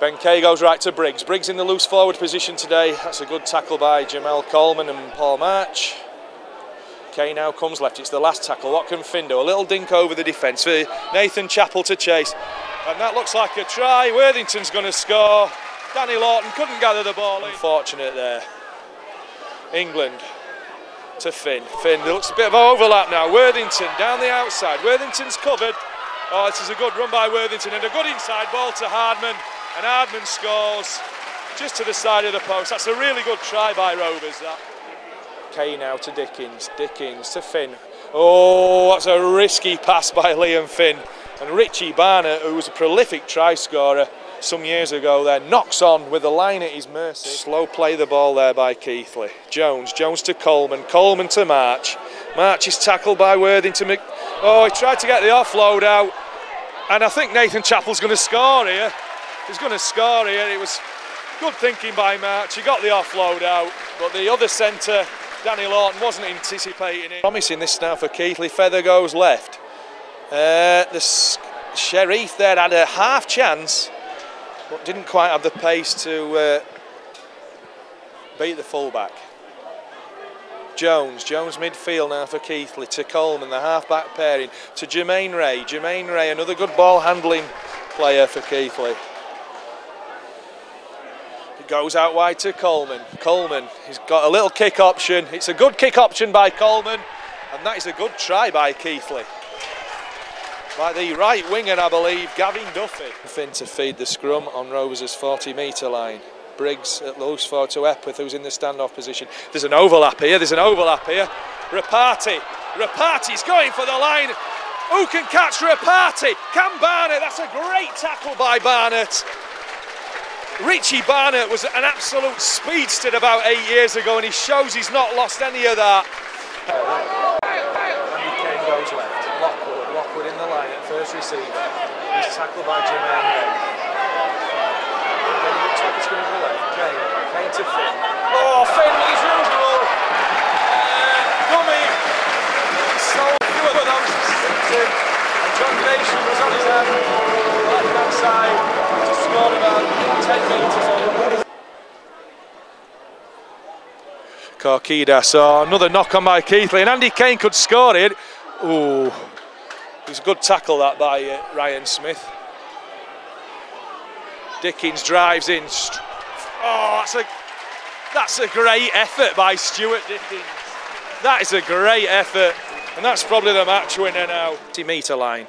When Kay goes right to Briggs. Briggs in the loose forward position today. That's a good tackle by Jamel Coleman and Paul March. Kay now comes left. It's the last tackle. What can Finn do? A little dink over the defence for Nathan Chappel to chase. And that looks like a try. Worthington's going to score. Danny Lawton couldn't gather the ball in. Unfortunate there. England to Finn. Finn, there looks a bit of overlap now. Worthington down the outside. Worthington's covered. Oh, this is a good run by Worthington and a good inside ball to Hardman. And Hardman scores just to the side of the post. That's a really good try by Rovers, that. Kay now to Dickens. Dickens to Finn. Oh, that's a risky pass by Leigh and Finn. And Richie Barnett, who was a prolific try scorer some years ago there, knocks on with the line at his mercy. Slow play the ball there by Keighley. Jones to Coleman. Coleman to March. March is tackled by Worthington. Oh, he tried to get the offload out. And I think Nathan Chappell's going to score here. He's going to score here. It was good thinking by March. He got the offload out, but the other centre, Danny Lawton, wasn't anticipating it. Promising this now for Keighley. Feather goes left. The Sheriff there had a half chance, but didn't quite have the pace to beat the fullback. Jones midfield now for Keighley to Coleman, the half-back pairing to Jermaine Ray. Jermaine Ray, another good ball handling player for Keighley. It goes out wide to Coleman. Coleman, he's got a little kick option. It's a good kick option by Coleman, and that is a good try by Keighley. By the right winger, I believe, Gavin Duffy. Finn to feed the scrum on Rovers' 40-metre line. Briggs at loose forward to Epworth, who's in the standoff position. There's an overlap here, Ropati's going for the line. Who can catch Ropati? Can Barnett? That's a great tackle by Barnett. Richie Barnett was an absolute speedster about 8 years ago, and he shows he's not lost any of that. Andy Kain goes left. Lockwood in the line at first receiver. He's tackled by Jermaine Ray. Then it looks like it's going to go left. Kain to Finn. Oh, Finn as usual. Dummy. So few of those season. And Jon Grayshon was on his own. Left hand side to score about 10 metres on the Corkida. So another knock on by Keighley. And Andy Kain could score it. Ooh. It was a good tackle that by Ryan Smith. Dickens drives in. Oh, that's a great effort by Stuart Dickens. That is a great effort, and that's probably the match winner now. 50-metre line.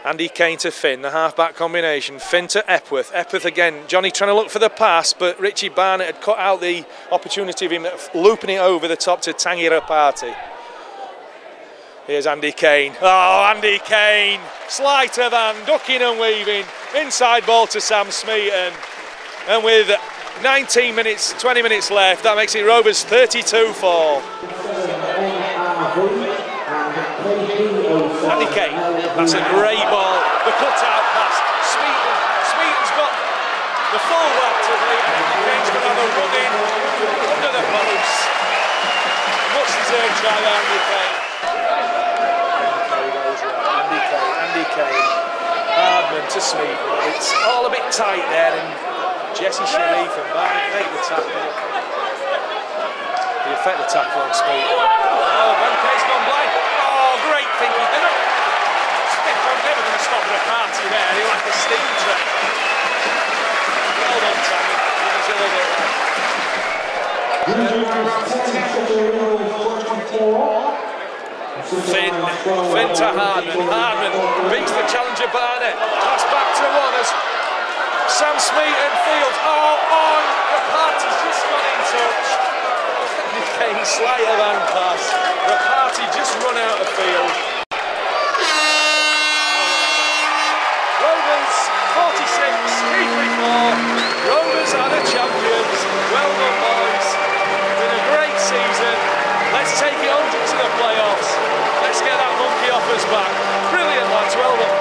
Andy Kain to Finn, the half-back combination. Finn to Epworth. Epworth again. Johnny trying to look for the pass, but Richie Barnett had cut out the opportunity of him looping it over the top to Tangi Ropati. Here's Andy Kain. Oh, Andy Kain. Sleight of hand, ducking and weaving. Inside ball to Sam Smeaton. And with 20 minutes left, that makes it Rovers 32-4. Andy Kain, that's a great ball. The cut-out pass. Smeaton's got the full whack to Leigh. Andy Kain's going to have a run in under the post. Much deserved try by Andy Kain. Andy Kain. Hardman to Smeaton. It's all a bit tight there, and Jesse Sharif and Barnett make the tackle. They effect the tackle on Smeaton. Oh, Van Kay's gone blind. Oh, great thinking. Smeaton never going to stop the party there. He'll like a steam train. Well done, Tammy. He deserved it. Finn to Hardman. Hardman beats the challenger Barnett. That's back to one as Sam Smeaton fields. Oh, on! Ropati's just got in touch. Kain sleight of hand pass. Ropati just run out of field. Rovers 46, Keighley 4. Rovers are the champions. Well done, boys. Been a great season. Let's take it on to the playoffs. Let's get that monkey off us back. Brilliant, lads. Well done.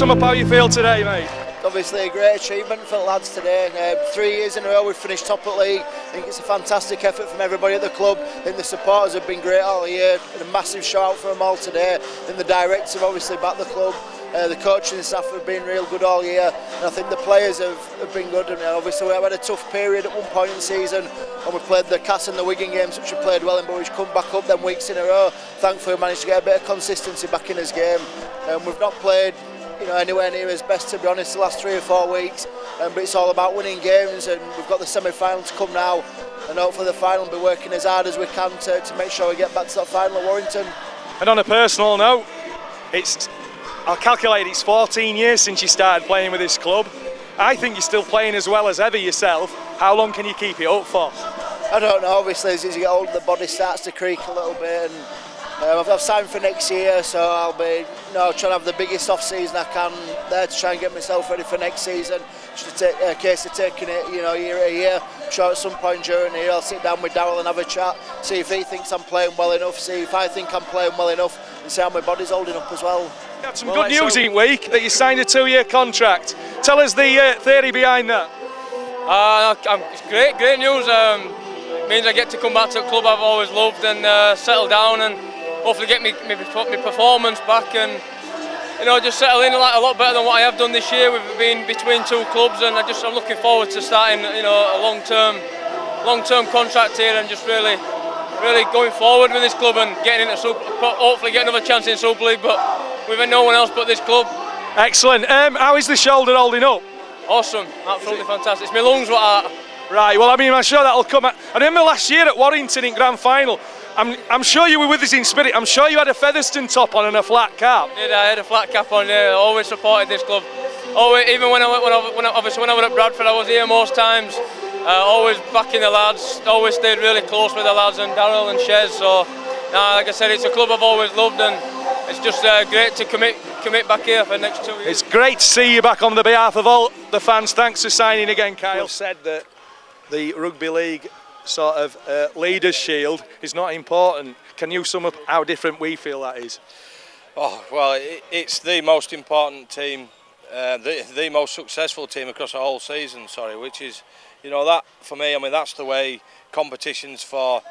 sum up how you feel today, mate? Obviously a great achievement for the lads today. 3 years in a row we've finished top at League. I think it's a fantastic effort from everybody at the club. I think the supporters have been great all year, and a massive shout out for them all today. And the directors have obviously backed the club. The coaching staff have been real good all year, and I think the players have been good. And obviously we had a tough period at one point in the season when we played the Cass and the Wigan games, which we played well in, but we've come back up them weeks in a row. Thankfully we managed to get a bit of consistency back in this game. We've not played anywhere near his best, to be honest, the last 3 or 4 weeks, but it's all about winning games, and we've got the semi-final to come now, and hopefully the final will be working as hard as we can to make sure we get back to that final at Warrington. And on a personal note, I'll calculate it's 14 years since you started playing with this club. I think you're still playing as well as ever yourself. How long can you keep it up for? I don't know, obviously as you get older the body starts to creak a little bit, and I've signed for next year, so I'll be trying to have the biggest off season I can there to try and get myself ready for next season. Just a case of taking it year a year. I'm sure at some point during the year I'll sit down with Darryl and have a chat, see if he thinks I'm playing well enough, see if I think I'm playing well enough, and see how my body's holding up as well. You had some good news in week that you signed a 2-year contract. Tell us the theory behind that. It's great news. It means I get to come back to a club I've always loved and settle down and hopefully get my performance back, and just settle in a lot better than what I have done this year. We've been between 2 clubs, and I'm looking forward to starting a long-term contract here, and just really going forward with this club and getting into hopefully get another chance in Super League, but with no one else but this club. Excellent. How is the shoulder holding up? Awesome, absolutely fantastic. It's my lungs what are. Right, well, I'm sure that'll come. I remember last year at Warrington in Grand Final, I'm sure you were with us in spirit. I'm sure you had a Featherstone top on and a flat cap. I had a flat cap on, yeah. I always supported this club. Always, even when I was at Bradford, I was here most times. Always backing the lads, always stayed really close with the lads and Darryl and Shez. So, like I said, it's a club I've always loved, and it's just great to commit back here for the next 2 years. It's great to see you back on the behalf of all the fans. Thanks for signing again, Kyle. You've said that the Rugby League sort of leaders' shield is not important. Can you sum up how different we feel that is? Oh, well, it's the most important team, the most successful team across the whole season, which is, that for me, that's the way competitions for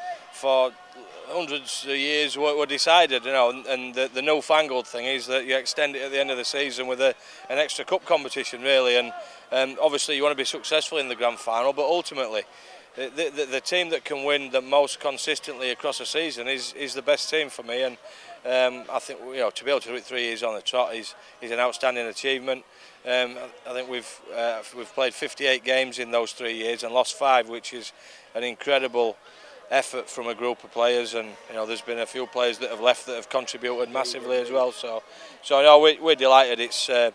hundreds of years were decided, and the newfangled thing is that you extend it at the end of the season with an extra cup competition, really, and obviously you want to be successful in the grand final, but ultimately the team that can win the most consistently across a season is the best team for me, and I think to be able to do it 3 years on the trot is an outstanding achievement. I think we've played 58 games in those 3 years and lost 5, which is an incredible effort from a group of players, and there's been a few players that have left that have contributed massively as well. So we're delighted. It's a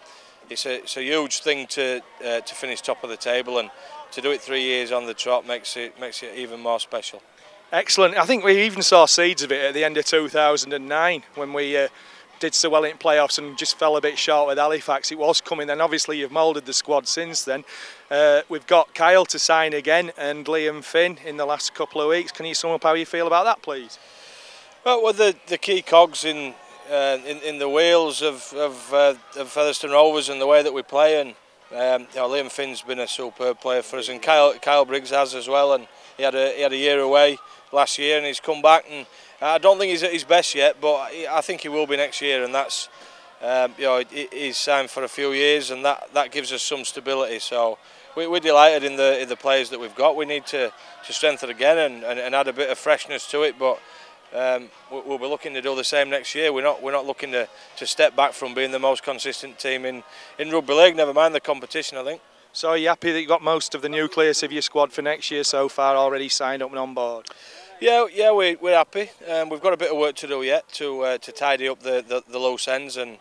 huge thing to finish top of the table, and to do it 3 years on the trot makes it even more special. Excellent. I think we even saw seeds of it at the end of 2009 when we did so well in playoffs and just fell a bit short with Halifax. It was coming then. Obviously you've moulded the squad since then. We've got Kyle to sign again and Leigh and Finn in the last couple of weeks. Can you sum up how you feel about that, please? Well, with the key cogs in the wheels of Featherstone Rovers and the way that we play, and Leigh and Finn's been a superb player for us, and Kyle Briggs has as well, and he had a year away last year and he's come back, and I don't think he's at his best yet, but I think he will be next year, and that's he's signed for a few years, and that gives us some stability. So we're delighted in the players that we've got. We need to strengthen again and add a bit of freshness to it, but we'll be looking to do the same next year. We're not looking to step back from being the most consistent team in Rugby League, never mind the competition, I think. So are you happy that you got most of the nucleus of your squad for next year so far already signed up and on board? Yeah, we're happy. We've got a bit of work to do yet to tidy up the loose ends and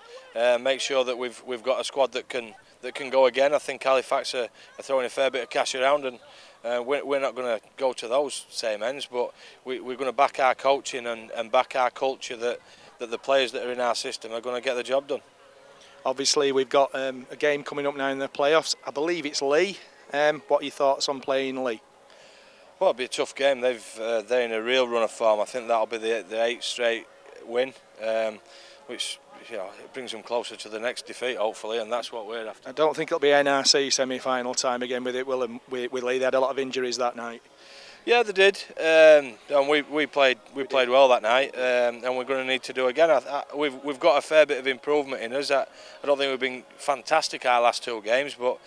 make sure that we've got a squad that can go again. I think Halifax are throwing a fair bit of cash around, and we're not going to go to those same ends, but we're going to back our coaching and back our culture that the players that are in our system are going to get the job done. Obviously we've got a game coming up now in the playoffs. I believe it's Leigh. What are your thoughts on playing Leigh? Well, it'll be a tough game. They're in a real run of form. I think that'll be the 8th straight win. which it brings them closer to the next defeat, hopefully, and that's what we're after. I don't think it'll be NRC semi-final time again with it, will it? With Leigh, they had a lot of injuries that night. Yeah, they did, and we played well that night, and we're going to need to do again. We've got a fair bit of improvement in us. I don't think we've been fantastic our last 2 games, but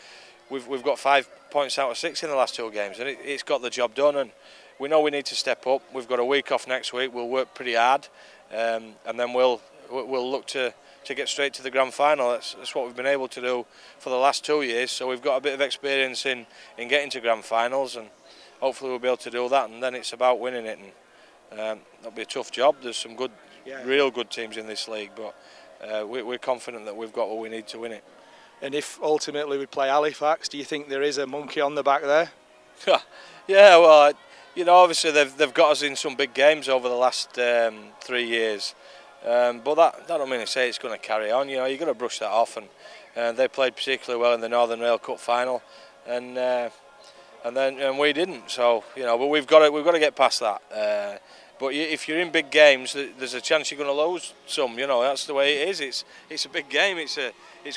we've got 5 points out of 6 in the last 2 games, and it's got the job done. And we know we need to step up. We've got a week off next week. We'll work pretty hard, and then we'll look to get straight to the grand final. That's what we've been able to do for the last 2 years. So we've got a bit of experience in getting to grand finals, and hopefully we'll be able to do that. And then it's about winning it, and that'll be a tough job. There's some good, real good teams in this league, but we're confident that we've got what we need to win it. And if ultimately we play Halifax, do you think there is a monkey on the back there? Yeah, well, obviously they've got us in some big games over the last 3 years. But that don't mean to say it's going to carry on. You've got to brush that off, and they played particularly well in the Northern Rail Cup final, and we didn't. So but we've got to get past that. But if you're in big games, there's a chance you're going to lose some. That's the way it is. It's a big game. It's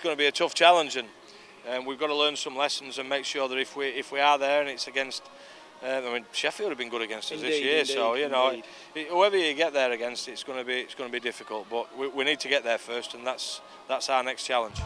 going to be a tough challenge, and we've got to learn some lessons and make sure that if we are there and it's against. Sheffield have been good against us this year, so whoever you get there against, it's going to be difficult. But we need to get there first, and that's our next challenge.